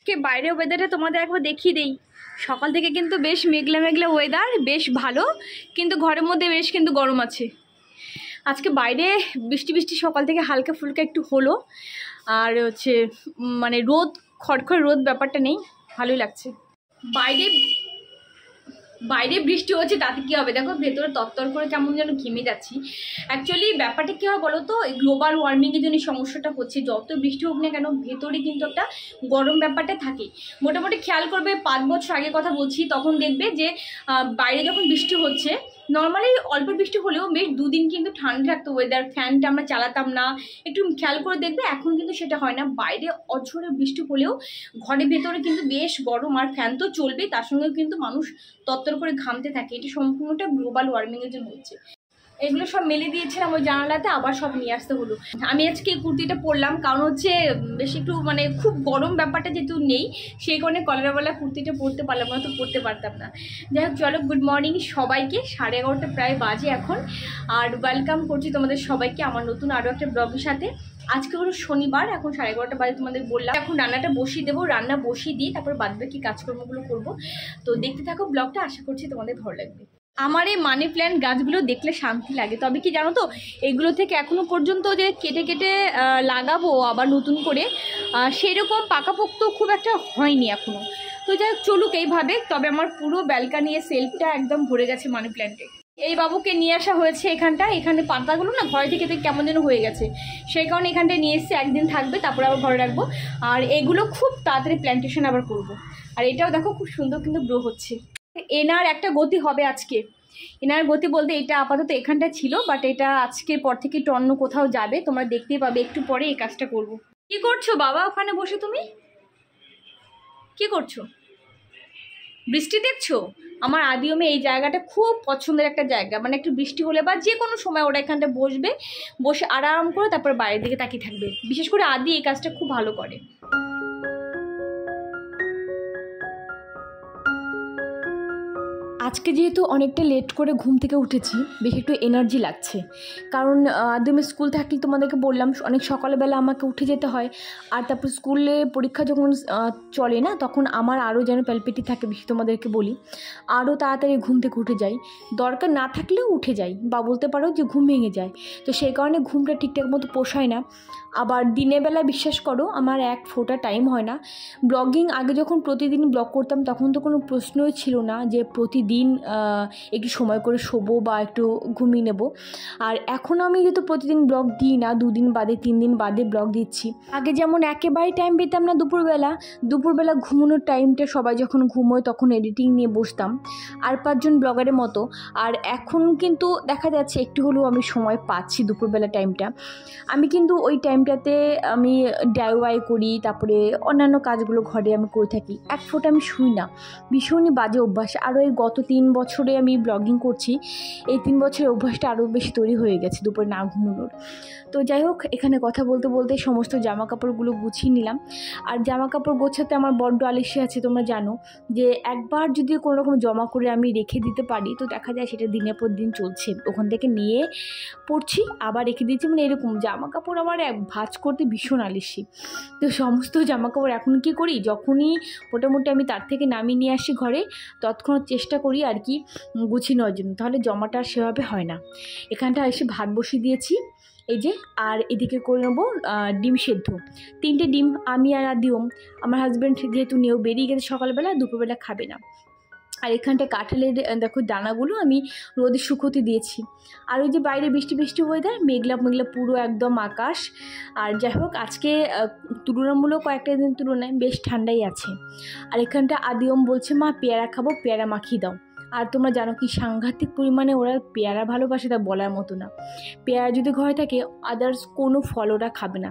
আজকে বাইরের ওয়েদারটা তোমাদের একবার দেখিয়ে দেই। সকাল থেকে কিন্তু বেশ মেঘলা মেঘলা ওয়েদার, বেশ ভালো, কিন্তু ঘরের মধ্যে বেশ কিন্তু গরম আছে। আজকে বাইরে বৃষ্টি বৃষ্টি সকাল থেকে হালকা ফুলকা একটু হলো, আর হচ্ছে মানে রোদ, খড়খড় রোদ ব্যাপারটা নেই, ভালোই লাগছে। বাইরে বাইরে বৃষ্টি হচ্ছে, তাতে কী হবে দেখো, ভেতরে তরতর করে কেমন যেন ঘেমে যাচ্ছি। অ্যাকচুয়ালি ব্যাপারটা কী হয় বলো তো, গ্লোবাল ওয়ার্মিংয়ের জন্য সমস্যাটা হচ্ছে। যত বৃষ্টি হোক না কেন ভেতরে কিন্তু একটা গরম ব্যাপারটা থাকে। মোটামুটি খেয়াল করবে 5 বছর আগে কথা বলছি, তখন দেখবে যে বাইরে যখন বৃষ্টি হচ্ছে, নর্মালি অল্প বৃষ্টি হলেও বেশ 2 দিন কিন্তু ঠান্ডা থাকতো ওয়েদার, ফ্যানটা আমরা চালাতাম না। একটু খেয়াল করে দেখবে এখন কিন্তু সেটা হয় না। বাইরে অঝোরে বৃষ্টি হলেও ঘরের ভেতরে কিন্তু বেশ গরম, আর ফ্যান তো চলবেই, তার সঙ্গে কিন্তু মানুষ তত্তর করে ঘামতে থাকে। এটি সম্পূর্ণটা গ্লোবাল ওয়ার্মিংয়ের জন্য হচ্ছে। এগুলো সব মেলে দিয়েছিলাম ওই জানালাতে, আবার সব নিয়ে আসতে হলো। আমি আজকে এই কুর্তিটা পরলাম, কারণ হচ্ছে বেশি একটু মানে খুব গরম ব্যাপারটা যেহেতু নেই, সেই কারণে কলারওয়ালা কুর্তিটা পরতে পারলাম না, তো পরতে পারতাম না। যাই হোক, চলো, গুড মর্নিং সবাইকে। 11:30 প্রায় বাজে এখন, আর ওয়েলকাম করছি তোমাদের সবাইকে আমার নতুন আরও একটা ব্লগের সাথে। আজকে হলো শনিবার, এখন 11:30 বাজে তোমাদের বললাম। এখন রান্নাটা বসিয়ে দেবো, রান্না বসিয়ে দিয়ে তারপর বাদবাকি কাজকর্মগুলো করবো। তো দেখতে থাকো ব্লগটা, আশা করছি তোমাদের ভালো লাগবে। আমার এই মানি প্ল্যান্ট গাছগুলো দেখলে শান্তি লাগে। তবে কি জানো তো, এগুলো থেকে এখনও পর্যন্ত যে কেটে কেটে লাগাবো আবার নতুন করে, সেরকম পাকাপোক্ত খুব একটা হয়নি এখনও। তো যাই হোক, চলুক এইভাবে। তবে আমার পুরো ব্যালকানি সেলফটা একদম ভরে গেছে মানি প্ল্যান্টে। এই বাবুকে নিয়ে আসা হয়েছে এখানে পাতাগুলো না ঘরে থেকে কেমন যেন হয়ে গেছে, সেই কারণে এখানটায় নিয়ে এসে একদিন থাকবে, তারপরে আবার ঘরে রাখবো। আর এগুলো খুব তাড়াতাড়ি প্ল্যান্টেশন আবার করব। আর এটাও দেখো খুব সুন্দর কিন্তু গ্রো হচ্ছে। এনার একটা গতি হবে আজকে। এনার গতি বলতে, এটা আপাতত এখানটা ছিল, বাট এটা আজকের পর থেকে একটু অন্য কোথাও যাবে, তোমরা দেখতেই পাবে একটু পরে এই কাজটা করব। কি করছো বাবা ওখানে বসে? তুমি কি করছো? বৃষ্টি দেখছো? আমার আদিওমে এই জায়গাটা খুব পছন্দের একটা জায়গা। মানে একটু বৃষ্টি হলে বা যে কোনো সময় ওরা এখানটা বসবে, বসে আরাম করে তারপর বাইরের দিকে তাকিয়ে থাকবে। বিশেষ করে আদি এই কাজটা খুব ভালো করে। আজকে যেহেতু অনেকটা লেট করে ঘুম থেকে উঠেছি, বেশ একটু এনার্জি লাগছে। কারণ আদিমে স্কুল থাকলে তোমাদেরকে বললাম অনেক সকালবেলা আমাকে উঠে যেতে হয়। আর তারপর স্কুলে পরীক্ষা যখন চলে না, তখন আমার আরও যেন প্যালপিটি থাকে বেশি, তোমাদেরকে বলি আরও তাড়াতাড়ি ঘুম থেকে উঠে যাই। দরকার না থাকলেও উঠে যাই, বা বলতে পারো যে ঘুম ভেঙে যায়। তো সেই কারণে ঘুমটা ঠিকঠাক মতো পোষায় না। আবার দিনের বেলা বিশ্বাস করো আমার এক ফোঁটা টাইম হয় না। ব্লগিং আগে যখন প্রতিদিন ব্লগ করতাম, তখন তো কোনো প্রশ্নই ছিল না যে প্রতিদিন একটু সময় করে শোবো বা একটু ঘুমিয়ে নেব। আর এখন আমি যেহেতু প্রতিদিন ব্লগ দিই না, 2 দিন বাদে 3 দিন বাদে ব্লগ দিচ্ছি। আগে যেমন একেবারেই টাইম পেতাম না দুপুরবেলা ঘুমানোর টাইমটা সবাই যখন ঘুমোয় তখন এডিটিং নিয়ে বসতাম আর 5 জন ব্লগারের মতো। আর এখন কিন্তু দেখা যাচ্ছে একটু হলেও আমি সময় পাচ্ছি দুপুরবেলা টাইমটা। আমি কিন্তু ওই টাইমটাতে আমি DIY করি, তারপরে অন্যান্য কাজগুলো ঘরে আমি করে থাকি। এক ফোঁটা আমি শুই না, ভীষণই বাজে অভ্যাস। আরও এই গত 3 বছরে আমি ব্লগিং করছি, এই 3 বছরের অভ্যাসটা আরও বেশি তৈরি হয়ে গেছে দুপুরে না ঘুমানোর। তো যাই হোক, এখানে কথা বলতে বলতে সমস্ত জামা কাপড়গুলো গুছিয়ে নিলাম। আর জামা কাপড় গোছাতে আমার বড্ড আলস্য আছে, তোমরা জানো যে একবার যদি কোনো রকম জমা করে আমি রেখে দিতে পারি, তো দেখা যায় সেটা দিনের পর দিন চলছে। ওখান থেকে নিয়ে পড়ছি, আবার রেখে দিচ্ছি, মানে এরকম জামা কাপড় আমার ভাঁজ করতে ভীষণ আলস্যি। তো সমস্ত জামা কাপড় এখন কী করি, যখনই মোটামুটি আমি তার থেকে নামিয়ে নিয়ে আসি ঘরে, তৎক্ষণাৎ চেষ্টা করি আর কি গুছিয়ে নেওয়ার জন্য, তাহলে জমাটা আর সেভাবে হয় না। এখানটা এসে ভাত বসিয়ে দিয়েছি এই যে, আর এদিকে করে নেবো ডিম সেদ্ধ। 3টে ডিম আমি আর আদিওম, আমার হাজব্যান্ড যেহেতু নিয়েও বেরিয়ে গেছে সকালবেলা, দুপুরবেলা খাবে না। আর এখানটা কাঁঠালের দেখো দানাগুলো আমি রোদে শুকোতে দিয়েছি। আর ওই যে বাইরে বৃষ্টি বৃষ্টি ওয়েদার, মেঘলা মেঘলা পুরো একদম আকাশ। আর যাই হোক, আজকে তুলনামূলক কয়েকটা দিন তুলনায় বেশ ঠান্ডাই আছে। আর এখানটা আদিওম বলছে মা পেয়ারা খাবো, পেয়ারা মাখিয়ে দাও। আর তোমরা জানো কি সাংঘাতিক পরিমাণে ওরা পেয়ারা ভালোবাসে, তা বলার মতো না। পেয়ারা যদি ঘরে থাকে, আদার্স কোনো ফল ওরা খাবে না,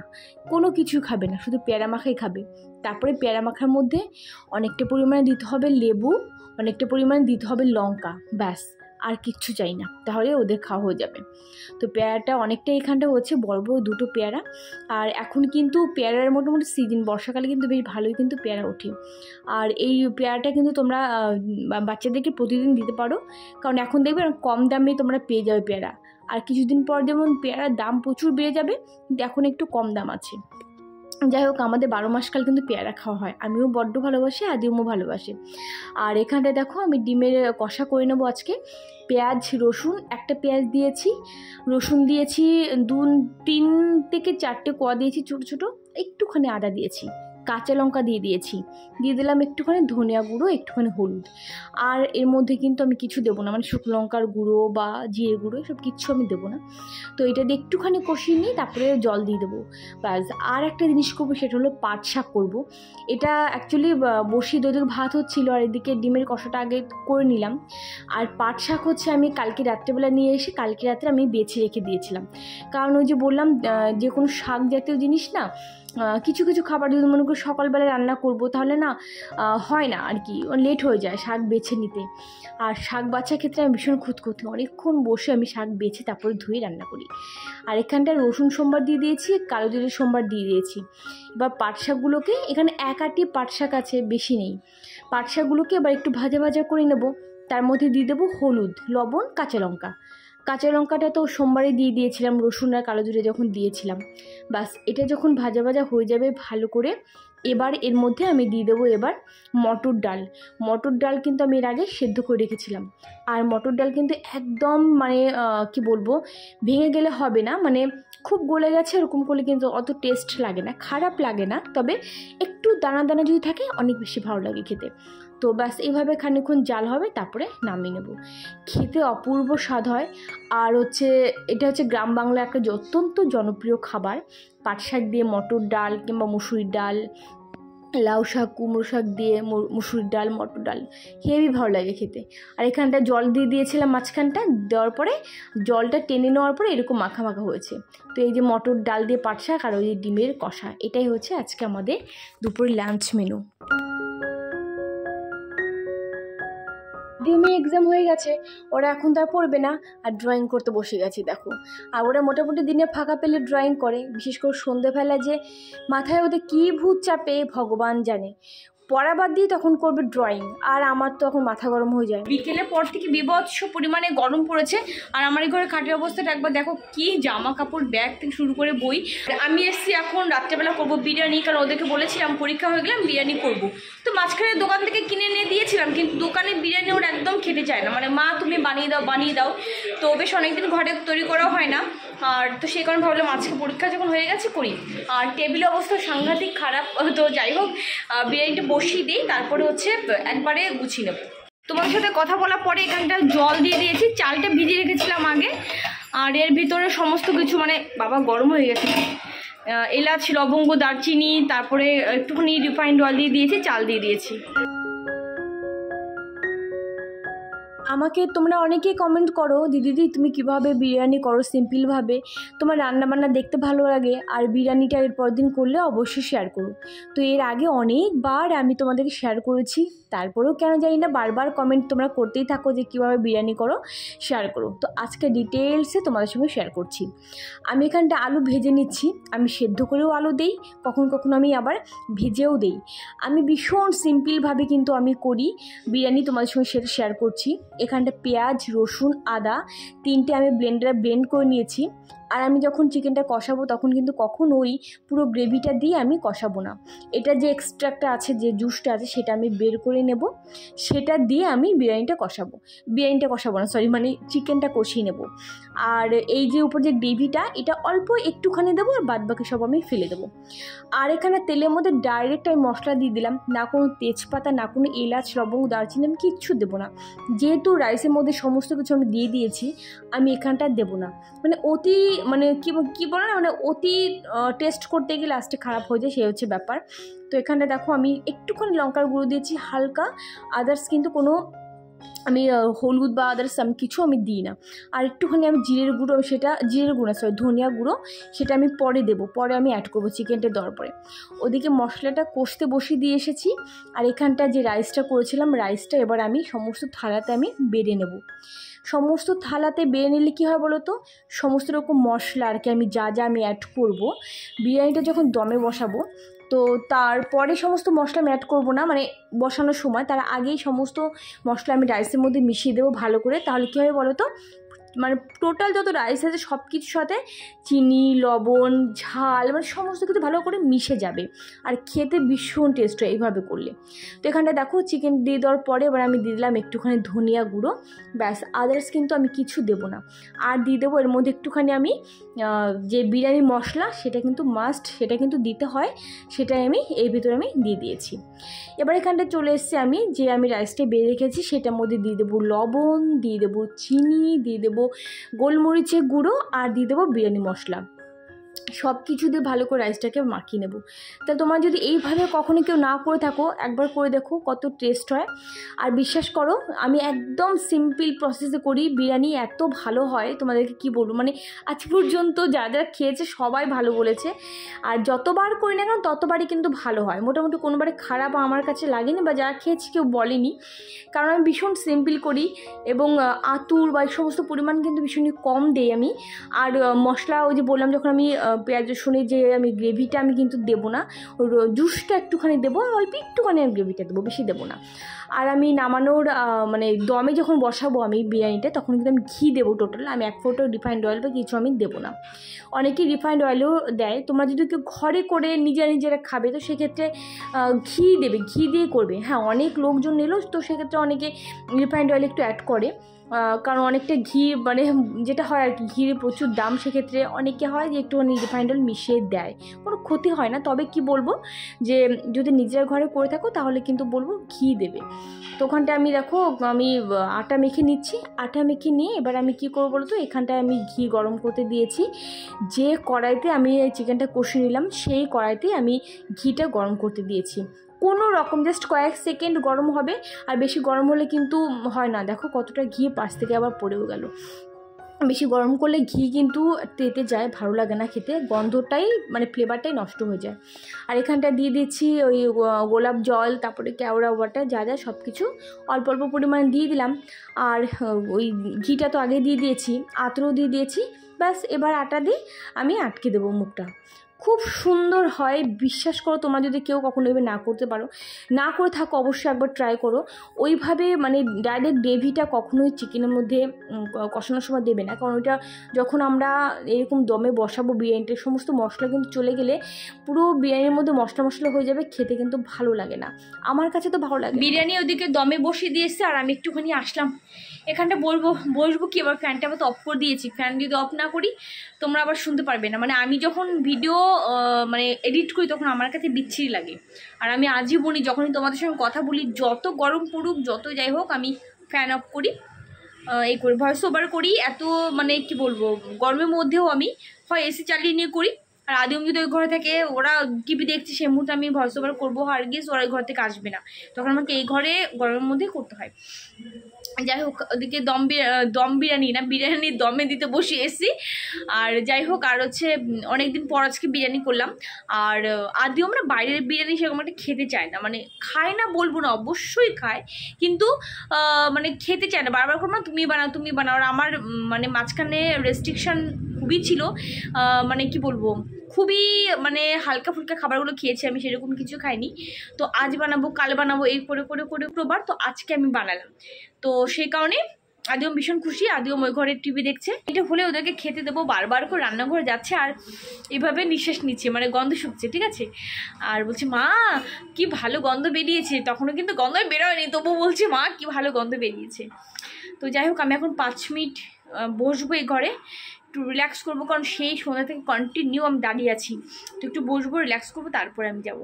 কোনো কিছু খাবে না, শুধু পেয়ারা মাখাই খাবে। তারপরে পেয়ারা মাখার মধ্যে অনেকটা পরিমাণে দিতে হবে লেবু, অনেকটা পরিমাণে দিতে হবে লঙ্কা, ব্যাস, আর কিচ্ছু চাই না, তাহলে ওদের খাওয়া হয়ে যাবে। তো পেয়ারাটা অনেকটা এখানটা হচ্ছে, বড় বড় 2টো পেয়ারা। আর এখন কিন্তু পেয়ারার মোটামুটি সিজন, বর্ষাকালে কিন্তু বেশ ভালোই কিন্তু পেয়ারা ওঠে। আর এই পেয়ারাটা কিন্তু তোমরা বাচ্চাদেরকে প্রতিদিন দিতে পারো, কারণ এখন দেখবে কম দামে তোমরা পেয়ে যাবে পেয়ারা। আর কিছুদিন পর যেমন পেয়ারার দাম প্রচুর বেড়ে যাবে, কিন্তু এখন একটু কম দাম আছে। যাই হোক, আমাদের 12 মাসকাল কিন্তু পেয়ারা খাওয়া হয়, আমিও বড্ড ভালোবাসি, আদিমও ভালোবাসে। আর এখানটায় দেখো আমি ডিমের কষা করে নেবো আজকে। পেঁয়াজ রসুন, একটা পেঁয়াজ দিয়েছি, রসুন দিয়েছি 3 থেকে 4টে কোয়া দিয়েছি ছোটো ছোটো, একটুখানি আদা দিয়েছি, কাঁচা লঙ্কা দিয়ে দিলাম একটুখানি ধনিয়া গুঁড়ো, একটুখানি হলুদ। আর এর মধ্যে কিন্তু আমি কিছু দেবো না, মানে শুকনো লঙ্কার গুঁড়ো বা জিরে গুঁড়ো এসব কিচ্ছু আমি দেবো না। তো এটা দিয়ে একটুখানি কষিয়ে নিই, তারপরে জল দিয়ে দেবো ব্যাস। আর একটা জিনিস করবো, সেটা হলো পাট শাক করবো। এটা অ্যাকচুয়ালি বসিয়ে ওদিকে ভাত হচ্ছিলো আর এদিকে ডিমের কষাটা আগে করে নিলাম। আর পাট শাক হচ্ছে আমি কালকে রাত্রেবেলা নিয়ে এসে কালকে রাত্রে আমি বেছে রেখে দিয়েছিলাম, কারণ ওই যে বললাম যে কোনো শাক জাতীয় জিনিস না, কিছু কিছু খাবার যদি মনে করি সকালবেলা রান্না করব তাহলে না হয় না আর কি, লেট হয়ে যায় শাক বেছে নিতে। আর শাক বাছার ক্ষেত্রে আমি ভীষণ খুঁতখুঁতে, অনেকক্ষণ বসে আমি শাক বেছে তারপরে ধুয়ে রান্না করি। আর এখানটায় রসুন সোমবার দিয়ে দিয়েছি, কালো জিরে সোমবার দিয়ে দিয়েছি। এবার পাট শাকগুলোকে, এখানে 1 আঁটি পাট শাক আছে, বেশি নেই। পাট শাকগুলোকে এবার একটু ভাজা ভাজা করে নেব, তার মধ্যে দিয়ে দেবো হলুদ, লবণ, কাঁচা লঙ্কা। কাঁচা লঙ্কাটা তো সোমবারে দিয়ে দিয়েছিলাম, রসুন আর কালো জিরে যখন দিয়েছিলাম। বাস এটা যখন ভাজা ভাজা হয়ে যাবে ভালো করে, এবার এর মধ্যে আমি দিয়ে দেবো এবার মটর ডাল। মটর ডাল কিন্তু আমি এর আগে সেদ্ধ করে রেখেছিলাম। আর মটর ডাল কিন্তু একদম মানে কি বলবো, ভেঙে গেলে হবে না, মানে খুব গলে গেছে এরকম করলে কিন্তু অত টেস্ট লাগে না, খারাপ লাগে না, তবে একটু দানা দানা যদি থাকে অনেক বেশি ভালো লাগে খেতে। তো ব্যাস এইভাবে খানিকক্ষণ জাল হবে, তারপরে নামিয়ে নেব। খেতে অপূর্ব স্বাদ হয়। আর এটা হচ্ছে গ্রাম বাংলার একটা অত্যন্ত জনপ্রিয় খাবার, পাট শাক দিয়ে মটর ডাল কিংবা মুসুরির ডাল, লাউ শাক, কুমড়ো শাক দিয়ে মুসুরির ডাল, মটর ডাল, হেবি ভালো লাগে খেতে। আর এখানটা জল দিয়ে দিয়েছিলাম মাঝখানটা, দেওয়ার পরে জলটা টেনে নেওয়ার পরে এরকম মাখা মাখা হয়েছে। তো এই যে মটর ডাল দিয়ে পাট শাক আর ওই যে ডিমের কষা, এটাই হচ্ছে আজকে আমাদের দুপুরের লাঞ্চ মেনু। ডিএমএ এক্সাম হয়ে গেছে, ওরা এখন তার পড়বে না, আর ড্রয়িং করতে বসে গেছি দেখো। আর ওরা মোটামুটি দিনে ফাঁকা পেলে ড্রয়িং করে, বিশেষ করে সন্ধ্যেবেলা যে মাথায় ওদের কী ভূত চাপে ভগবান জানে। পড়া বাদ দিয়ে তখন করবে ড্রয়িং, আর আমার তো এখন মাথা গরম হয়ে যায়। বিকেলের পর থেকে বিভৎস পরিমাণে গরম পড়েছে। আর আমার এই ঘরে খাটের অবস্থাটা একবার দেখো, কি জামা কাপড়, ব্যাগ থেকে শুরু করে বই। আমি এসছি এখন রাত্রেবেলা করবো বিরিয়ানি, কারণ ওদেরকে বলেছিলাম পরীক্ষা হয়ে গেলাম বিরিয়ানি করব। তো মাঝখানে দোকান থেকে কিনে এনে দিয়েছিলাম, কিন্তু দোকানে বিরিয়ানি ওরা একদম খেতে চায় না, মানে মা তুমি বানিয়ে দাও। তো বেশ অনেকদিন ঘরে তৈরি করা হয় না, আর তো সেই কারণে ভাবলাম আজকে পরীক্ষা যখন হয়ে গেছে করি। আর টেবিলের অবস্থা সাংঘাতিক খারাপ, তো যাই হোক বিরিয়ানিটা বসিয়ে দিই, তারপরে একবারে গুছিয়ে নেব। তোমাদের সাথে কথা বলার পরে এখানটা জল দিয়ে দিয়েছি, চালটা ভিজিয়ে রেখেছিলাম আগে। আর এর ভিতরে সমস্ত কিছু, মানে বাবা গরম হয়ে গেছে, এলাচ, লবঙ্গ, দারচিনি, তারপরে একটুখানি রিফাইন্ড অয়েল দিয়ে দিয়েছি, চাল দিয়ে দিয়েছি। আমাকে তোমরা অনেকেই কমেন্ট করো, দিদি তুমি কিভাবে বিরিয়ানি করো সিম্পলভাবে, তোমার রান্নাবান্না দেখতে ভালো লাগে, আর বিরিয়ানিটা এর পর দিন করলে অবশ্যই শেয়ার করো। তো এর আগে অনেকবার আমি তোমাদেরকে শেয়ার করেছি, তারপরেও কেন জানি না বারবার কমেন্ট তোমরা করতেই থাকো যে কীভাবে বিরিয়ানি করো, শেয়ার করো। তো আজকে ডিটেলসে তোমাদের সঙ্গে শেয়ার করছি। আমি এখানটা আলু ভেজে নিচ্ছি, আমি সেদ্ধ করেও আলু দেই, কখনো কখনো আমি আবার ভেজেও দেই। আমি ভীষণ সিম্পলভাবে কিন্তু আমি করি বিরিয়ানি, তোমাদের সঙ্গে সেটা শেয়ার করছি। এখানটা পেঁয়াজ, রসুন, আদা 3টে আমি ব্লেন্ডারে ব্লেন্ড করে নিয়েছি। আর আমি যখন চিকেনটা কষাবো তখন কিন্তু কখনোই পুরো গ্রেভিটা দিয়ে আমি কষাবো না, এটা যে এক্সট্রাক্টটা আছে, যে জুসটা আছে, সেটা আমি বের করে নেব, সেটা দিয়ে আমি বিরিয়ানিটা কষাবো না সরি, মানে চিকেনটা কষিয়ে নেব। আর এই যে উপর যে গ্রেভিটা, এটা অল্প একটুখানি দেবো, আর বাদ বাকি সব আমি ফেলে দেবো। আর এখানে তেলের মধ্যে ডাইরেক্ট আমি মশলা দিয়ে দিলাম, না কোনো তেজপাতা, না কোনো এলাচ, লবঙ্গ, দারচিনি, আমি কিচ্ছু দেবো না। যেহেতু রাইসের মধ্যে সমস্ত কিছু আমি দিয়ে দিয়েছি, আমি এখানটা দেবো না। মানে কি বলে না, মানে অতি টেস্ট করতে গিয়ে লাস্টে খারাপ হয়ে যায়, সেই হচ্ছে ব্যাপার। তো এখানটা দেখো আমি একটুখানি লঙ্কার গুঁড়ো দিয়েছি হালকা, আদার্স কিন্তু কোনো আমি হলুদ বা আদার্স আমি কিছু আমি দিই না। আর একটুখানি আমি ধনিয়া গুঁড়ো, সেটা আমি পরে দেবো, পরে আমি অ্যাড করবো চিকেনটা দেওয়ার পরে। ওদিকে মশলাটা কষতে বসিয়ে দিয়ে এসেছি। আর এখানটা যে রাইসটা করেছিলাম, রাইসটা এবার আমি সমস্ত থালাতে আমি বেড়ে নেব। সমস্ত থালাতে বেড়ে নিলে কী হয় বলো তো, সমস্ত রকম মশলা আর কি আমি যা আমি অ্যাড করব বিরিয়ানিটা যখন দমে বসাবো, তো তারপরে সমস্ত মশলা আমি অ্যাড করবো না, মানে বসানোর সময় তার আগেই সমস্ত মশলা আমি রাইসের মধ্যে মিশিয়ে দেবো ভালো করে। তাহলে কী হবে বলো তো, মানে টোটাল যত রাইস আছে সব কিছুর সাথে চিনি, লবণ, ঝাল মানে সমস্ত কিছু ভালো করে মিশে যাবে, আর খেতে ভীষণ টেস্ট হয় এইভাবে করলে। তো এখানটা দেখো চিকেন দিয়ে দেওয়ার পরে এবার আমি দিয়ে দিলাম একটুখানি ধনিয়া গুঁড়ো, ব্যাস, আদার্স কিন্তু আমি কিছু দেবো না। আর দিয়ে দেবো এর মধ্যে একটুখানি আমি যে বিরিয়ানি মশলা সেটা কিন্তু মাস্ট, সেটা কিন্তু দিতে হয়, সেটাই আমি এর ভিতরে আমি দিয়ে দিয়েছি। এবার এখানটা চলে এসেছি আমি যে আমি রাইসটা বেড়ে রেখেছি সেটার মধ্যে দিয়ে দেবো লবণ, দিয়ে দেবো চিনি, দিয়ে দেবো গোলমরিচের গুঁড়ো, আর দিয়ে দেবো বিরিয়ানি মশলা। সব কিছু দিয়ে ভালো করে রাইসটাকে মাখিয়ে নেব। তা তোমরা যদি এইভাবে কখনো কেউ না করে থাকো, একবার করে দেখো কত টেস্ট হয়। আর বিশ্বাস করো আমি একদম সিম্পল প্রসেসে করি, বিরিয়ানি এত ভালো হয় তোমাদেরকে কি বলবো, মানে আজ পর্যন্ত যারা যারা খেয়েছে সবাই ভালো বলেছে। আর যতবার করি না কেন ততবারই কিন্তু ভালো হয়, মোটামুটি কোনোবারে খারাপ আমার কাছে লাগেনি, বা যারা খেয়েছে কেউ বলেনি, কারণ আমি ভীষণ সিম্পল করি এবং আতুর বা এই সমস্ত পরিমাণ কিন্তু ভীষণই কম দেই আমি। আর মশলা ওই যে বললাম যখন আমি পেঁয়াজ রসুনের যে আমি গ্রেভিটা আমি কিন্তু দেবো না, ওই জুসটা একটুখানি দেবো, অল্প একটুখানি আমি গ্রেভিটা দেবো, বেশি দেবো না। আর আমি নামানোর মানে দমে যখন বসাবো আমি বিরিয়ানিটা তখন কিন্তু আমি ঘি দেবো টোটাল, আমি 1 ফোঁটা রিফাইন্ড অয়েল বা কিছু আমি দেবো না। অনেকেই রিফাইন্ড অয়েলও দেয়, তোমরা যদি কেউ ঘরে করে নিজেরা খাবে তো সেক্ষেত্রে ঘি দেবে, ঘি দিয়ে করবে। হ্যাঁ, অনেক লোকজন এলো তো সেক্ষেত্রে অনেকে রিফাইন্ড অয়েল একটু অ্যাড করে, কারণ অনেকটা ঘি মানে যেটা হয় আর কি, ঘির প্রচুর দাম, সেক্ষেত্রে অনেকে হয় যে একটুখানি রিফাইন্ড অয়েল মিশিয়ে দেয়, কোনো ক্ষতি হয় না। তবে কি বলবো যে যদি নিজের ঘরে করে থাকো তাহলে কিন্তু বলবো ঘি দেবে। তো ওখানটায় আমি দেখো আমি আটা মেখে নিচ্ছি, আটা মেখে নিয়ে এবার আমি কি করবো বলো তো, এখানটায় আমি ঘি গরম করতে দিয়েছি, যে কড়াইতে আমি চিকেনটা কষে নিলাম সেই কড়াইতে আমি ঘিটা গরম করতে দিয়েছি। কোনো রকম জাস্ট কয়েক সেকেন্ড গরম হবে, আর বেশি গরম হলে কিন্তু হয় না, দেখো কতটা ঘি পাশ থেকে আবার পড়েও গেল। বেশি গরম করলে ঘি কিন্তু তেতে যায়, ভালো লাগে না খেতে, গন্ধটাই মানে ফ্লেভারটাই নষ্ট হয়ে যায়। আর এখানটা দিয়ে দিচ্ছি ওই গোলাপ জল, তারপরে কেওড়া ওয়াটার, যা যা সব কিছু অল্প অল্প পরিমাণ দিয়ে দিলাম। আর ওই ঘিটা তো আগে দিয়ে দিয়েছি, আতরও দিয়ে দিয়েছি, ব্যাস এবার আটা দিয়ে আমি আটকে দেবো মুখটা। খুব সুন্দর হয়, বিশ্বাস করো। তোমরা যদি কেউ কখনো এভাবে না করতে পারো, না করে থাকো, অবশ্যই একবার ট্রাই করো। ওইভাবে মানে ডাইরেক্ট গ্রেভিটা কখনোই চিকেনের মধ্যে কষানোর সময় দেবে না, কারণ ওইটা যখন আমরা এরকম দমে বসাবো বিরিয়ানিটার সমস্ত মশলা কিন্তু চলে গেলে পুরো বিরিয়ানির মধ্যে মশলা মশলা হয়ে যাবে, খেতে কিন্তু ভালো লাগে না, আমার কাছে তো ভালো লাগে। বিরিয়ানি ওদিকে দমে বসিয়ে দিয়ে এসছে আর আমি একটুখানি আসলাম এখানটা বসবো কি, এবার ফ্যানটা আবার তো অফ করে দিয়েছি, ফ্যান যদি অফ না করি তোমরা আবার শুনতে পারবে না। মানে আমি যখন ভিডিও মানে এডিট করি তখন আমার কাছে বিচ্ছিরি লাগে, আর আমি আজীবনই যখনই তোমাদের সঙ্গে কথা বলি, যত গরম পড়ুক যত যাই হোক, আমি ফ্যান অফ করি, এই করি, ভয়েস ওভার করি। এত মানে কি বলবো, গরমের মধ্যেও আমি হয় এসি চালিয়ে নিয়ে করি, আর আদিম যদি ওই ঘরে থাকে, ওরা টিভি দেখছে, সেই মুহূর্তে আমি ভয়েস ওভার করবো, আর গিয়ে ওরা ওই ঘর থেকে আসবে না, তখন আমাকে এই ঘরে গরমের মধ্যে করতে হয়। যাই হোক, ওদিকে দম বিরিয়ানি না, বিরিয়ানি দমে দিতে বসে এসেছি। আর যাই হোক, আর হচ্ছে অনেকদিন পর আজকে বিরিয়ানি করলাম। আর আদিও আমরা বাইরের বিরিয়ানি সেরকম একটা খেতে চায় না, মানে খায় না বলবো না, অবশ্যই খায়, কিন্তু মানে খেতে চায় না, বারবার করবো না তুমি বানাও। আর আমার মানে মাঝখানে রেস্ট্রিকশান খুবই ছিল, মানে কি বলবো, খুবই মানে হালকা ফুলকা খাবারগুলো খেয়েছি আমি, সেরকম কিছু খাইনি। তো আজ বানাবো কাল বানাবো এই করে করে করে প্রবার, তো আজকে আমি বানালাম। তো সেই কারণে আদিও ভীষণ খুশি, আদিও ওই ঘরে টিভি দেখছে। এটা হলে ওদেরকে খেতে দেবো, বারবার করে রান্নাঘরে যাচ্ছে আর এইভাবে নিঃশ্বাস নিচ্ছে, মানে গন্ধ শুকছে, ঠিক আছে। আর বলছে মা কি ভালো গন্ধ বেরিয়েছে, তখনও কিন্তু গন্ধই বেরোয়নি, তবু বলছে মা কি ভালো গন্ধ বেরিয়েছে। তো যাই হোক, আমি এখন 5 মিনিট বসবো এই ঘরে, একটু রিল্যাক্স করবো, কারণ সেই সন্ধ্যা থেকে কন্টিনিউ আমি দাঁড়িয়ে আছি, তো একটু বসবো, রিল্যাক্স করবো, তারপরে আমি যাব।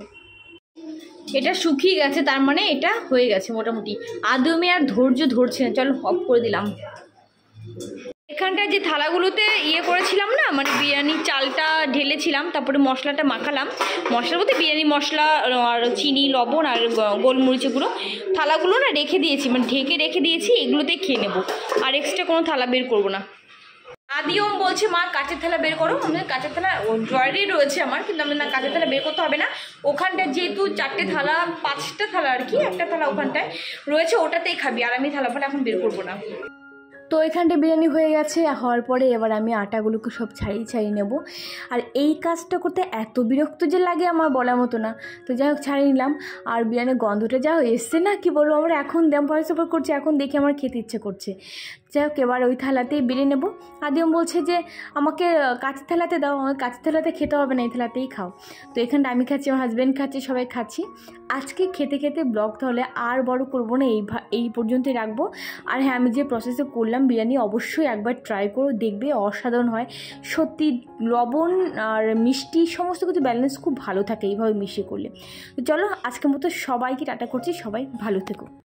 এটা শুকিয়ে গেছে, তার মানে এটা হয়ে গেছে মোটামুটি। আদমে আর ধৈর্য ধরছে না, চলো অফ করে দিলাম। এখানটায় যে থালাগুলোতে করেছিলাম না, মানে বিরিয়ানির চালটা ঢেলেছিলাম, তারপরে মশলাটা মাখালাম, মশলার মধ্যে বিরিয়ানি মশলা আর চিনি লবণ আর গোলমরিচের গুঁড়ো, থালাগুলো না রেখে দিয়েছি, মানে ঢেকে রেখে দিয়েছি, এগুলোতেই খেয়ে নেবো, আর এক্সট্রা কোনো থালা বের করবো না। আদিও বলছে মা কাঁচের থালা বের করো, আমাদের কাঁচের থালা ড্রয়ারেই রয়েছে আমার, কিন্তু আমাদের না কাঁচের থালা বের করতে হবে না, ওখানটায় যেহেতু 4টে থালা 5টা থালা আর কি, একটা থালা ওখানটায় রয়েছে, ওটাতেই খাবি, আর আমি থালা এখন বের করবো না। তো এখানটা বিরিয়ানি হয়ে গেছে, হওয়ার পরে এবার আমি আটাগুলোকে সব ছাড়িয়ে নেব। আর এই কাজটা করতে এত বিরক্ত যে লাগে আমার বলার মতো না। তো যাই হোক ছাড়িয়ে নিলাম। আর বিরিয়ানির গন্ধটা যা এসছে না, কি বলবো, আমার এখন দাম পয়সা করছে, এখন দেখে আমার খেতে ইচ্ছে করছে। যাই হোক এবার ওই থালাতেই বেরিয়ে নেবো। আদিম বলছে যে আমাকে কাঁচের থালাতে দাও, আমার কাঁচের থালাতে খেতে হবে না, এই থালাতেই খাও। তো এখানটা আমি খাচ্ছি, আমার হাজব্যান্ড খাচ্ছি, সবাই খাচ্ছি। আজকে খেতে খেতে ব্লগ তাহলে আর বড় করবো না, এই পর্যন্তই রাখবো। আর হ্যাঁ, আমি যে প্রসেসে করলাম বিরিয়ানি, অবশ্যই একবার ট্রাই করো, দেখবে অসাধারণ হয় সত্যি। লবণ আর মিষ্টি সমস্ত কিছু ব্যালেন্স খুব ভালো থাকে এইভাবে মিশিয়ে করলে। তো চলো আজকের মতো সবাইকে টাটা করছি, সবাই ভালো থেকো।